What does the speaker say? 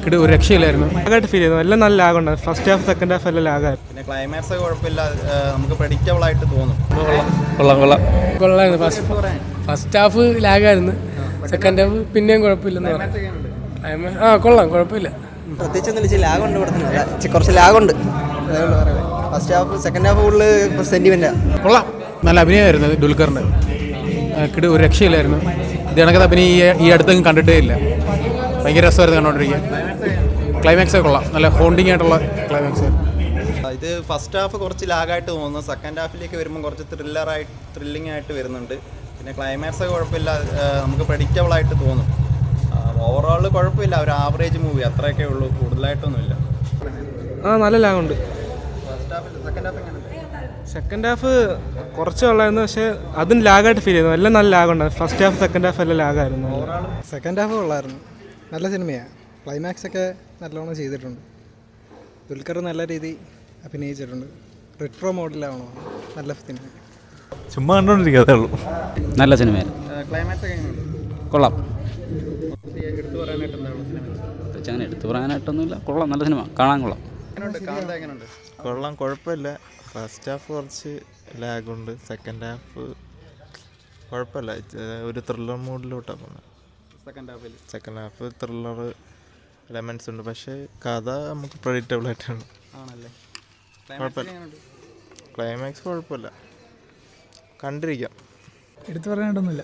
ഒരു രക്ഷയില്ലായിരുന്നു. ലാഗായിട്ട് ഫീൽ ചെയ്തു. എല്ലാം നല്ല ലാഗുണ്ട്. ഫസ്റ്റ് ഹാഫ് സെക്കൻഡ് ഹാഫ് എല്ലാം ലാഗായിരുന്നു. പിന്നെ ക്ലൈമാക്സ് കുഴപ്പമില്ല, നമുക്ക് പ്രഡിക്റ്റബിൾ ആയിട്ട് തോന്നും. കൊള്ളായിരുന്നു. ഫസ്റ്റ് ഹാഫ് ലാഗായിരുന്നു, സെക്കൻഡ് ഹാഫ് പിന്നെയും കുഴപ്പമില്ലെന്ന് പറയാം. കൊള്ളാം, കുഴപ്പമില്ല. പ്രത്യേകിച്ചൊന്നും ലാഗുണ്ട്. ഇവിടെ കുറച്ച് ലാഗുണ്ട്. ഫസ്റ്റ് ഹാഫ് സെക്കൻഡ് ഹാഫ് കൂടുതൽ സെന്റിമെന്റാണ്. കൊള്ളാം, നല്ല അഭിനയമായിരുന്നു ദുൽഖറിൻ്റെ. ഒരു രക്ഷയില്ലായിരുന്നു. ഇത് കണക്കത്തെ അഭിനയം ഈ അടുത്തെങ്കിലും കണ്ടിട്ടേ ഇല്ല. ഭയങ്കര രസമായിരുന്നു കണ്ടോണ്ടിരിക്കുക. ക്ലൈമാക്സ് കൊള്ളാം, നല്ല ഹോണ്ടിങ് ആയിട്ടുള്ള ക്ലൈമാക്സ്. ഇത് ഫസ്റ്റ് ഹാഫ് കുറച്ച് ലാഗായിട്ട് തോന്നുന്നു. സെക്കൻഡ് ഹാഫിലേക്ക് വരുമ്പോൾ കുറച്ച് ത്രില്ലിംഗ് ആയിട്ട് വരുന്നുണ്ട്. പിന്നെ ക്ലൈമാക്സ് കുഴപ്പമില്ല, നമുക്ക് പ്രഡിക്റ്റബിൾ ആയിട്ട് തോന്നും. ഓവറോൾ കുഴപ്പമില്ല, ഒരു ആവറേജ് മൂവി അത്രയൊക്കെ ഉള്ളൂ, കൂടുതലായിട്ടൊന്നുമില്ല. നല്ല ലാഗുണ്ട്. സെക്കൻഡ് ഹാഫ് കുറച്ച് ഉള്ളായിരുന്നു, പക്ഷേ അതും ലാഗായിട്ട് ഫീൽ ചെയ്തു. എല്ലാം നല്ല ലാഗുണ്ട്. ഫസ്റ്റ് ഹാഫ് സെക്കൻഡ് ഹാഫ് എല്ലാം ലാഗായിരുന്നു. സെക്കൻഡ് ഹാഫ് കൊള്ളായിരുന്നു. നല്ല സിനിമയാണ്. ക്ലൈമാക്സ് ഒക്കെ നല്ലോണം ചെയ്തിട്ടുണ്ട്. ദുൽഖർ നല്ല രീതി അഭിനയിച്ചിട്ടുണ്ട്. റിട്രോ മോഡലാണോ, നല്ല സിനിമ. ചുമ്മാ കണ്ടോണ്ടിരിക്കാതെ ഉള്ളൂ. നല്ല സിനിമയാണ്. ക്ലൈമാക്സ് എങ്ങനെയുണ്ട്? കൊള്ളാം. അങ്ങനെ എടുത്തു പറയാനായിട്ടൊന്നുമില്ല. കൊള്ളാം, നല്ല സിനിമ, കാണാൻ കൊള്ളാം. കൊള്ളാം, കുഴപ്പമില്ല. ഫസ്റ്റ് ഹാഫ് കുറച്ച് ലാഗുണ്ട്, സെക്കൻഡ് ഹാഫ് കുഴപ്പമില്ല. ഒരു ത്രില്ലർ മൂഡിലോട്ടാണ് പോകുന്നത്. സെക്കൻഡ് ഹാഫ് ത്രില്ലർ എലമെൻറ്റ്സ് ഉണ്ട്, പക്ഷേ കഥ നമുക്ക് പ്രഡിക്റ്റബിൾ ആയിട്ടാണ്. കുഴപ്പമില്ല. ക്ലൈമാക്സ് കുഴപ്പമില്ല, കണ്ടിരിക്കാം. എടുത്തു പറയാനായിട്ടൊന്നുമില്ല.